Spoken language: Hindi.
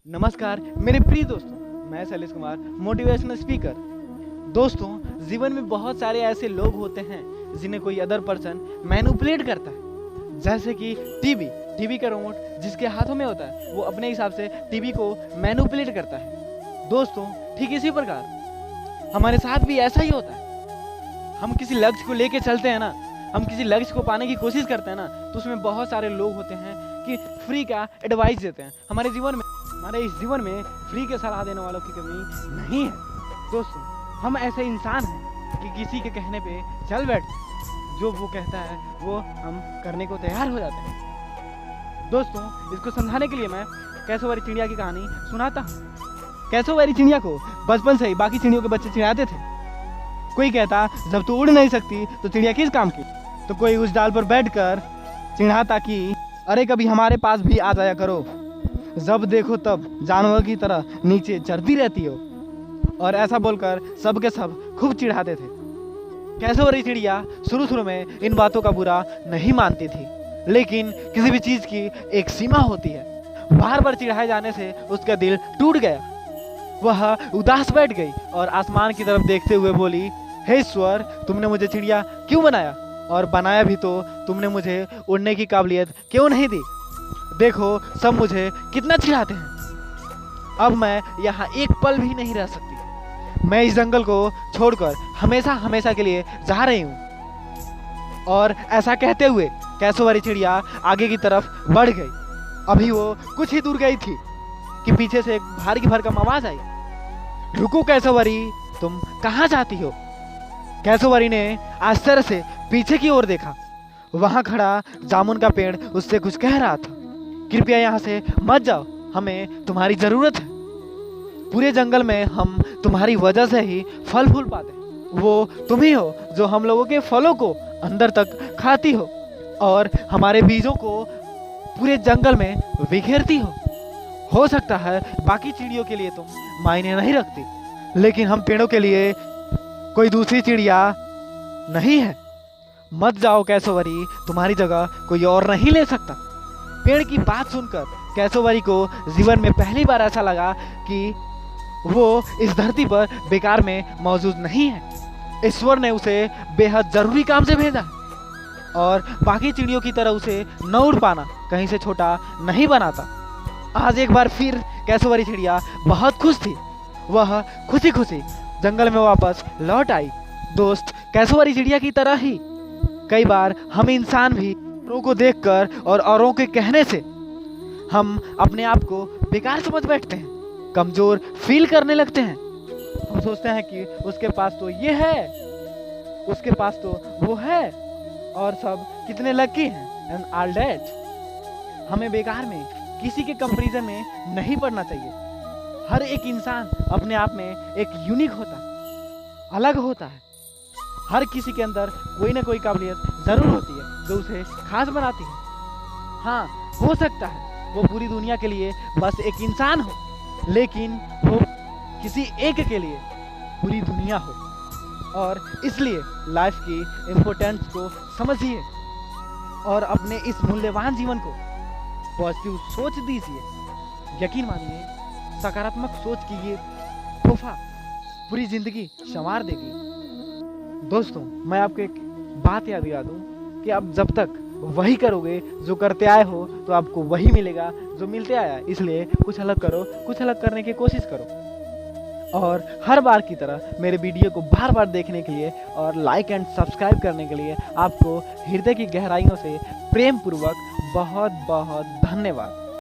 नमस्कार मेरे प्रिय दोस्तों, मैं शैलेश कुमार, मोटिवेशनल स्पीकर। दोस्तों, जीवन में बहुत सारे ऐसे लोग होते हैं जिन्हें कोई अदर पर्सन मैनिपुलेट करता है। जैसे कि टीवी का रिमोट जिसके हाथों में होता है वो अपने हिसाब से टीवी को मैनिपुलेट करता है। दोस्तों, ठीक इसी प्रकार हमारे साथ भी ऐसा ही होता है। हम किसी लक्ष्य को लेके चलते हैं ना, हम किसी लक्ष्य को पाने की कोशिश करते हैं ना, तो उसमें बहुत सारे लोग होते हैं कि फ्री का एडवाइस देते हैं। हमारे इस जीवन में फ्री के सलाह देने वालों की कमी नहीं है। दोस्तों, हम ऐसे इंसान हैं कि किसी के कहने पे चल बैठते हैं। जो वो कहता है वो हम करने को तैयार हो जाते हैं। दोस्तों, इसको समझाने के लिए मैं कैसोवरी चिड़िया की कहानी सुनाता हूँ। कैसोवरी चिड़िया को बचपन से ही बाकी चिड़ियों के बच्चे चिढ़ाते थे। कोई कहता जब तू उड़ नहीं सकती तो चिड़िया किस काम की, तो कोई उस डाल पर बैठकर चिढ़ाता कि अरे कभी हमारे पास भी आ जाया करो, जब देखो तब जानवर की तरह नीचे चढ़ती रहती हो। और ऐसा बोलकर सब के सब खूब चिढ़ाते थे। कैसोवरी चिड़िया शुरू में इन बातों का बुरा नहीं मानती थी, लेकिन किसी भी चीज की एक सीमा होती है। बार बार चिढ़ाए जाने से उसका दिल टूट गया। वह उदास बैठ गई और आसमान की तरफ देखते हुए बोली, हे ईश्वर, तुमने मुझे चिड़िया क्यों बनाया, और बनाया भी तो तुमने मुझे उड़ने की काबिलियत क्यों नहीं दी। देखो सब मुझे कितना चिढ़ाते हैं। अब मैं यहाँ एक पल भी नहीं रह सकती। मैं इस जंगल को छोड़कर हमेशा हमेशा के लिए जा रही हूँ। और ऐसा कहते हुए कैसोवरी चिड़िया आगे की तरफ बढ़ गई। अभी वो कुछ ही दूर गई थी कि पीछे से एक भारी भरकम आवाज आई, रुको कैसोवरी, तुम कहाँ जाती हो। कैसोवरी ने आश्चर्य से पीछे की ओर देखा। वहां खड़ा जामुन का पेड़ उससे कुछ कह रहा था, कृपया यहाँ से मत जाओ, हमें तुम्हारी जरूरत है। पूरे जंगल में हम तुम्हारी वजह से ही फल फूल पाते। वो तुम ही हो जो हम लोगों के फलों को अंदर तक खाती हो और हमारे बीजों को पूरे जंगल में बिखेरती हो सकता है बाकी चिड़ियों के लिए तुम मायने नहीं रखती, लेकिन हम पेड़ों के लिए कोई दूसरी चिड़िया नहीं है। मत जाओ कैसोवरी, तुम्हारी जगह कोई और नहीं ले सकता। पेड़ की बात सुनकर कैसोवरी को जीवन में पहली बार ऐसा लगा कि वो इस धरती पर बेकार में मौजूद नहीं है। ईश्वर ने उसे बेहद जरूरी काम से भेजा और बाकी चिड़ियों की तरह उसे न उड़ पाना कहीं से छोटा नहीं बनाता। आज एक बार फिर कैसोवरी चिड़िया बहुत खुश थी। वह खुशी खुशी जंगल में वापस लौट आई। दोस्त, कैसोवरी चिड़िया की तरह ही कई बार हम इंसान भी औरों को देखकर और औरों के कहने से हम अपने आप को बेकार समझ बैठते हैं, कमजोर फील करने लगते हैं। हम सोचते हैं कि उसके पास तो ये है, उसके पास तो वो है, और सब कितने लकी हैं एंड ऑल दैट। हमें बेकार में किसी के कंपैरिजन में नहीं पड़ना चाहिए। हर एक इंसान अपने आप में एक यूनिक होता है, अलग होता है। हर किसी के अंदर कोई ना कोई काबिलियत जरूर होती है जो उसे खास बनाती है। हाँ, हो सकता है वो पूरी दुनिया के लिए बस एक इंसान हो, लेकिन वो किसी एक के लिए पूरी दुनिया हो। और इसलिए लाइफ की इम्पोर्टेंस को समझिए और अपने इस मूल्यवान जीवन को पॉजिटिव सोच दीजिए। यकीन मानिए, सकारात्मक सोच की ये तोहफा पूरी जिंदगी संवार देगी। दोस्तों, मैं आपको एक बात याद दिला दूं कि आप जब तक वही करोगे जो करते आए हो तो आपको वही मिलेगा जो मिलते आया। इसलिए कुछ अलग करो, कुछ अलग करने की कोशिश करो। और हर बार की तरह मेरे वीडियो को बार बार देखने के लिए और लाइक एंड सब्सक्राइब करने के लिए आपको हृदय की गहराइयों से प्रेम पूर्वक बहुत बहुत धन्यवाद।